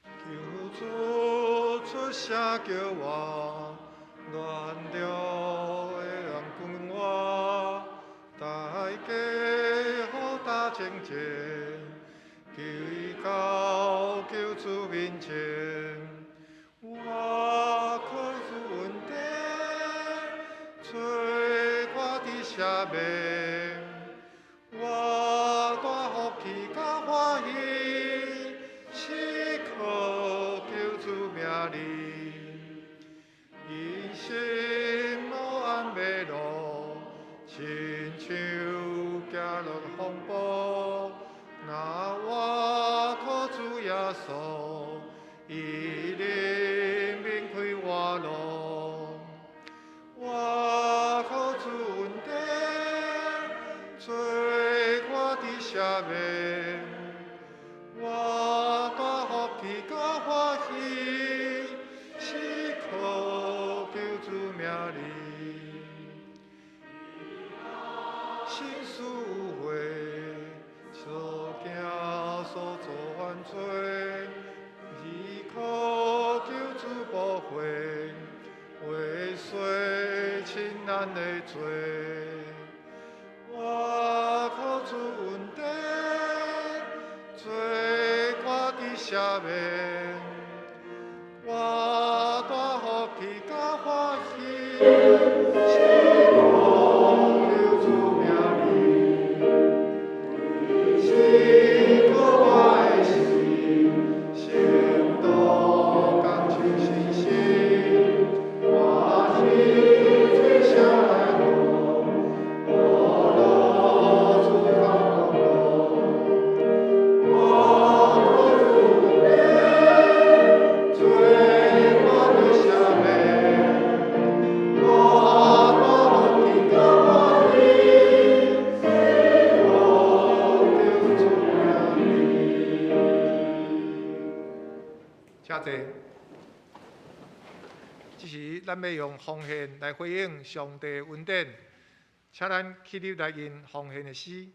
A: 救主出声救我，原谅的人君我，大家好打正正，救伊到救主面前。我靠主恩典，做我的赦免，我大福气甲欢喜，是靠救主名里，人生无安袂路，亲像行落风暴，那我靠主耶稣，伊灵明开我路，我靠主恩典，做我的赦免，我大福气甲欢喜，是靠救主名里，心事有悔，所行所做犯罪。靠救主保惠，为洗清咱的罪。我靠主恩典，做赦免。我大福气甲欢喜，是我救主名里，是我的心，心都感受信心，我心最相爱我，我落主高公路，我主的罪我的赦免，我大福气甲欢喜，是我救主名里。请坐。这时，咱要用奉献来回应上帝的恩典，请咱起立来吟奉献的诗。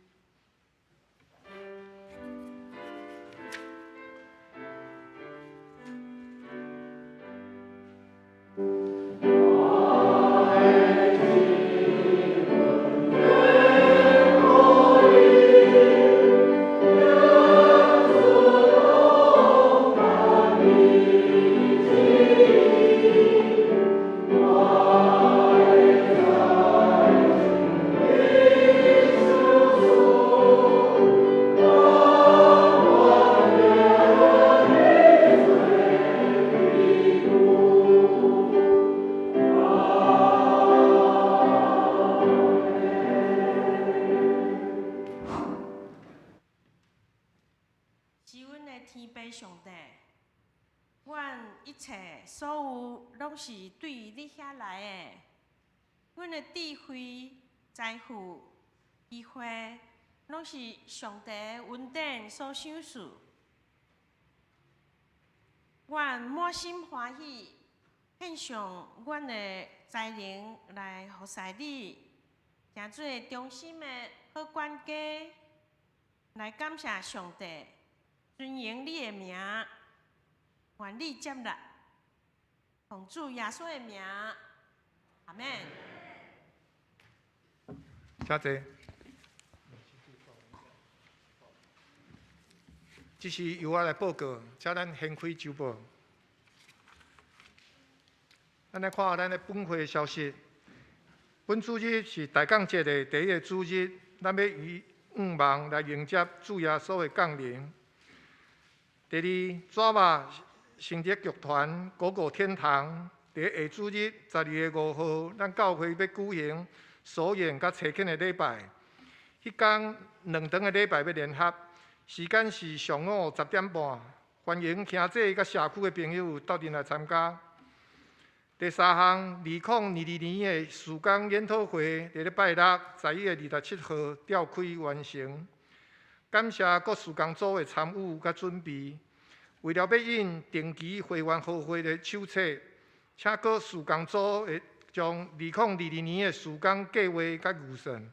C: 是阮的天父上帝，阮一切所有拢是对你遐来的。阮的智慧、财富、机会，拢是上帝的恩典所赏赐。阮满心欢喜，献上阮的才能来服侍你，诚做忠心的好管家，来感谢上帝。尊荣你的名，愿你接纳，奉主耶稣的名，阿门。
A: 请坐。这是由我来报告，请咱掀开周报。咱来看咱的本会消息。本主日是大降节的第一个主日，咱要以愿望来迎接主耶稣的降临。第二，纸马圣职剧团鼓舞天堂，伫下主日12月5号，咱教会要举行首演甲初恳的礼拜。迄天2场的礼拜要联合，时间是上午10点半，欢迎兄弟甲社区的朋友到阵来参加。第三项，2022年的事工研讨会，伫咧拜六11月27号召开完成。感谢各事工组的参与甲准备。为了要印定期会员互惠的手册，请各事工组会将2022年的事工计划甲预算，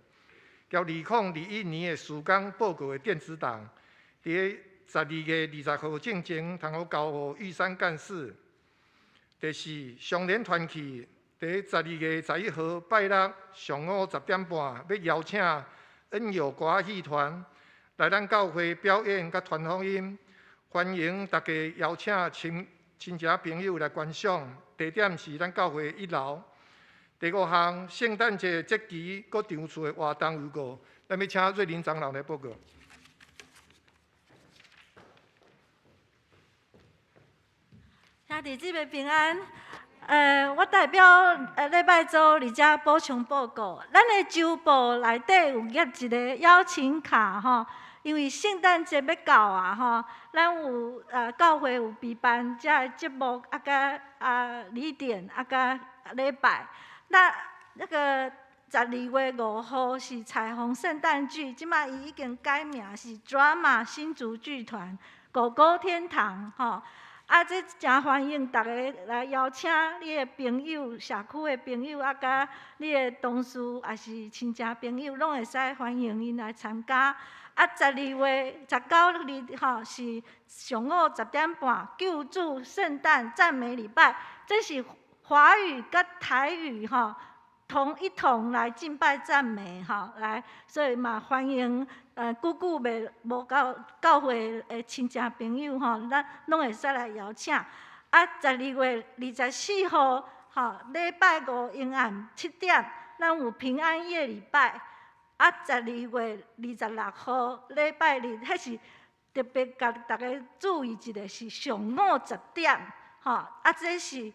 A: 交2021年的事工报告的电子档，伫12月20号进前，通好交予玉山干事。第四，上联团契伫12月11号拜六上午10点半，要邀请恩友歌戏团来咱教会表演甲传福音，欢迎大家邀请亲戚朋友来观赏。地点是咱教会1楼。第五项，圣诞节节期各场次的活动预告，咱要请瑞林长老来报告。
D: 兄弟姊妹平安。我代表礼拜周二遮补充报告。咱的周报内底有页一个邀请卡吼，因为圣诞节要到啊吼，咱有教会有备办遮个节目甲礼典甲礼拜。那个12月5号是彩虹圣诞剧，即马伊已经改名是 Drama 新竹剧团狗狗天堂吼。这诚欢迎大家来邀请你的朋友、社区的朋友，甲你的同事，也是亲戚朋友，拢会使欢迎因来参加。12月19日是上午10点半，救主圣诞赞美礼拜，这是华语甲台语一同来敬拜赞美来，所以嘛欢迎久未无到教会的亲戚朋友咱拢会使来邀请。12月24号礼拜5阴暗7点，咱有平安夜礼拜。12月26号礼拜日，迄是特别甲大家注意一下，是上午10点，这是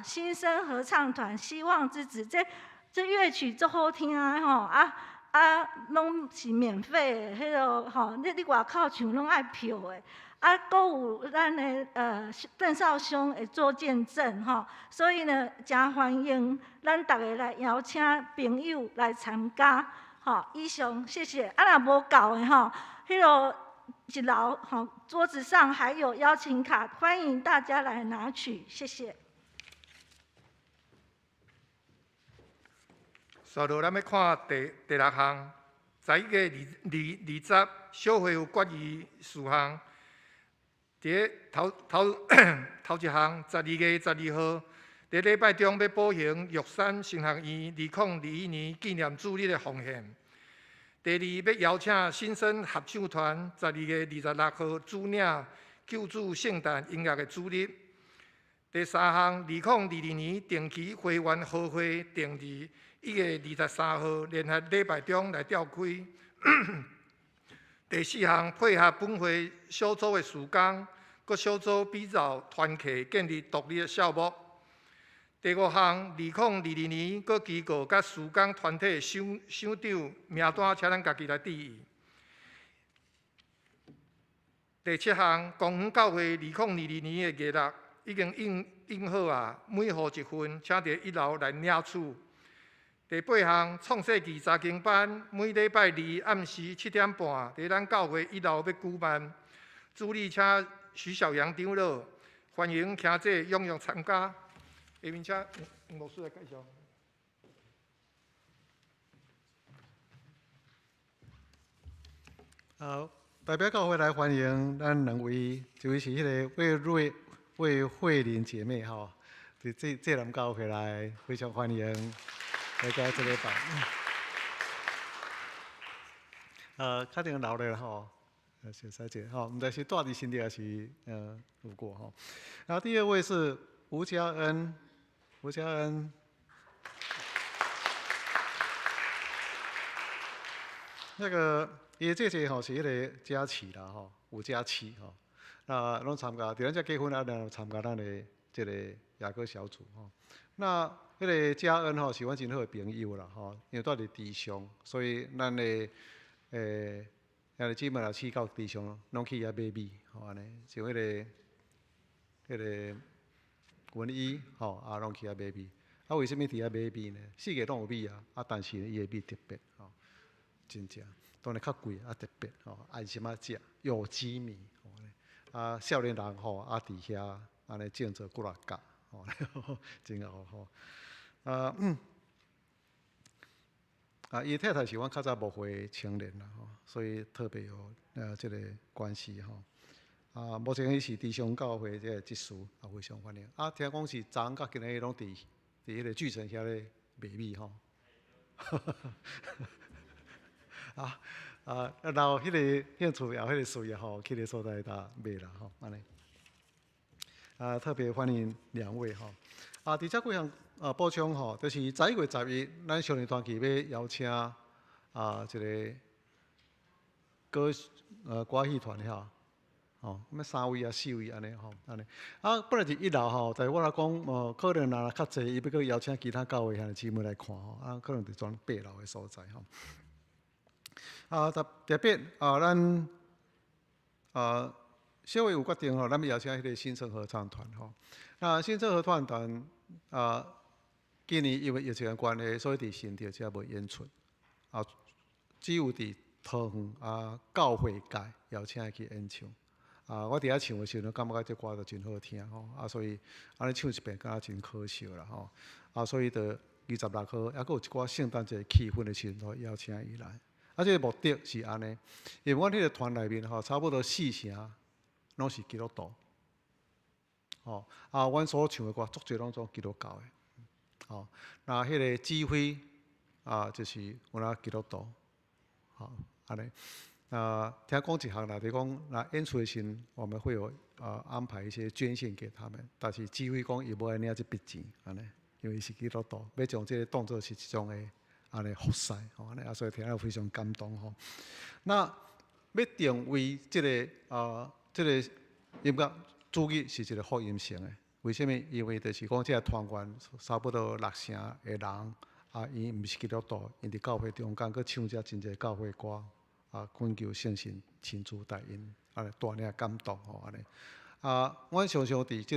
D: 新生合唱团希望之子，这乐曲足好听拢是免费的，迄个你外口唱拢爱票的。阁有咱的邓少兄会做见证所以呢，真欢迎咱大家来邀请朋友来参加以上谢谢。若无够的迄个一楼桌子上还有邀请卡，欢迎大家来拿取，谢谢。
A: 稍后咱要看第6项，11月20小会有决议事项。伫头一项，12月12号，伫礼拜中要补行玉山神学院2021年纪念主日的奉献。第二，要邀请新生合唱团12月26号主领救主圣诞音乐的主日。第三项，2022年定期会员好会定伫1月23号联合礼拜中来召开。第四项，配合本会小组的事工，各小组比照团契建立独立的项目。第五项，2022年各机构甲事工团体省长名单，请咱家己来定义。第七项，公园教会2022年的月历已经印好每户1份，请伫1楼来领取。第八项，创世纪查经班每礼拜2暗时7点半，伫咱教会1楼要举办。主理请徐小阳长老，欢迎听者踊跃参加。下面请吴牧师来介绍。
B: 好，代表教会来欢迎咱2位，一位是迄个魏慧玲姐妹这南教会来，非常欢迎来到这礼拜。确定老了小姐姐毋知是住伫新店还是路过然后第二位是吴嘉恩，那个伊姐姐是迄个佳琪啦吴佳琪那拢参加，伫咱遮结婚然参加咱的这个雅歌小组那迄个嘉恩是阮真好的朋友啦因为住伫地上，所以咱的兄弟姊妹去到地上，拢去遐买米安尼，像迄个文一拢去遐买米。为什么伫遐买米呢？4个拢有米但是伊的米特别真正当然较贵特别爱什么食有机米少年人伫遐安尼种做几落角真好伊太太是阮较早牧会的青年啦所以特别有这个关系目前伊是地上教会这个执事非常欢迎听讲是昨甲今日拢伫迄个巨城遐咧卖米然后迄个兴趣也迄个需要去个所在搭卖啦安尼特别欢迎2位伫遮几项补充就是11月11，咱少年团契要邀请一个歌戏团咩3位4位安尼本来是1楼但是我来讲可能较济，伊要搁邀请其他教会兄弟姊妹来看可能伫转8楼的所在特别咱小会有决定咱要邀请迄个新生合唱团那新生合唱团今年因为疫情的关系，所以伫新店遮无演出只有伫桃园教会界邀请伊去演唱我伫遐唱的时候，感觉这歌都真好听所以安尼唱一遍，感觉真可惜啦所以就26号，还佫有一寡圣诞节气氛的时阵，邀请伊来这个目的是安尼，因为阮迄个团内面差不多4成拢是基督徒阮所唱的歌足侪拢做基督教的哦，那迄个指挥就是有那基督徒，好，安尼。听讲一项啦，就讲那演出的时候，我们会有安排一些捐献给他们，但是指挥讲伊无爱领这笔钱，安尼，因为是基督徒，要将这个当作是一种的安尼服侍，吼，安尼所以听了非常感动吼。那要定位这个这个音乐主义是一个福音性的，为什么？因为就是讲这个团员差不多6成的人，因毋是基督徒，因伫教会中间佮唱遮真侪教会歌。恳求圣神亲自带因，大领感动吼安尼。阮常常伫即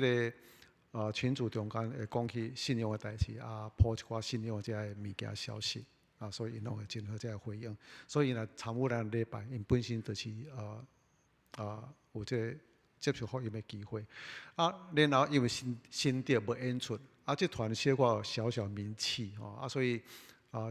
B: 个群组中间会讲起信仰的代志，播一寡信仰的遮个物件消息，所以因拢会真好遮个回应。所以因若参与咱礼拜，因本身就是有这个接受福音的机会。然后因为新碟要演出，这团小可有小小名气吼，所以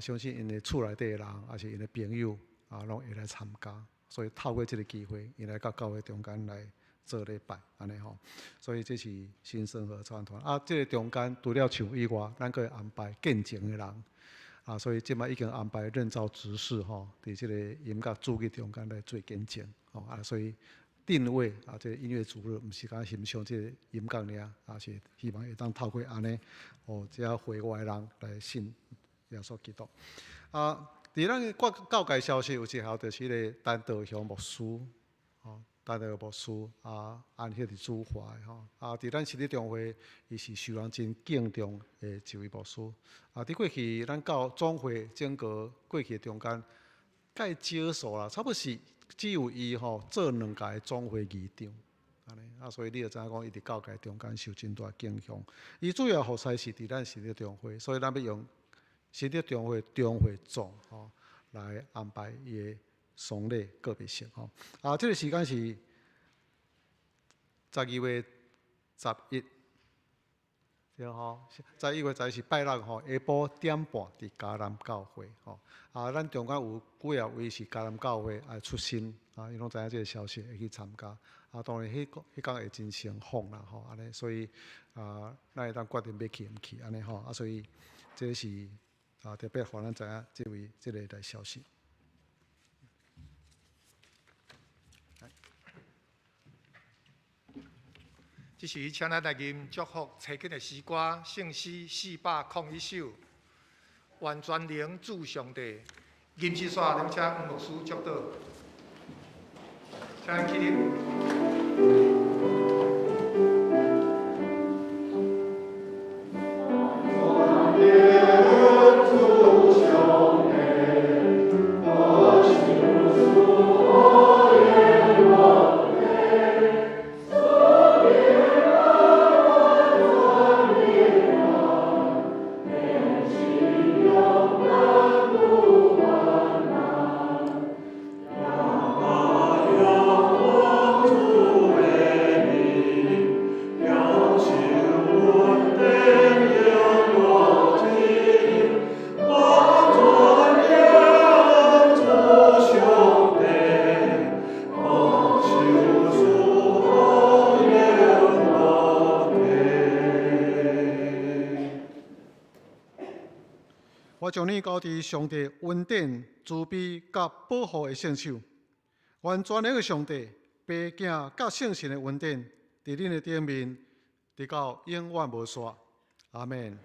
B: 相信因的厝内底的人，也是因的朋友。拢会来参加，所以透过这个机会，伊来到教会中间来做礼拜，安尼吼。所以这是新生合唱团。这个中间除了唱以外，咱佫会安排见证的人，所以即摆已经安排任召执事吼，伫这个音乐主义中间来做见证，所以定位这个音乐主日，毋是讲欣赏这个音乐尔，是希望会当透过安尼，这会外人来信耶稣基督。伫咱的教界消息有一项，就是个单道乡牧师，单道牧师安迄个主怀吼，伫咱实体中会，伊是受人真敬重的一位牧师。伫过去咱教总会整个过去中间，介少数啦，差不多是只有伊做2届总会议长，安尼所以你就知影讲，伊伫教界中间受真大敬重。伊主要服侍是伫咱实体中会，所以咱要用。实体中会总来安排伊的丧礼个别性这个时间是12月11，对吼，11月11是拜六下晡1:30伫嘉南教会咱中间有几啊位是嘉南教会出身伊拢知影这个消息会去参加当然迄天会真成风啦安尼，所以咱会当决定要去毋去安尼所以这是。特别互咱知影这个来消息。
A: 这时，请咱来吟祝福初经的诗歌，圣诗401首，愿全能主上帝。吟诗煞，咱请黄牧师祝祷，请咱起立。
B: 我将你交伫上帝恩典、慈悲甲保护的圣手，愿全能的上帝、爸囝甲圣神的恩典，伫恁的顶面，直到永远无煞。阿门。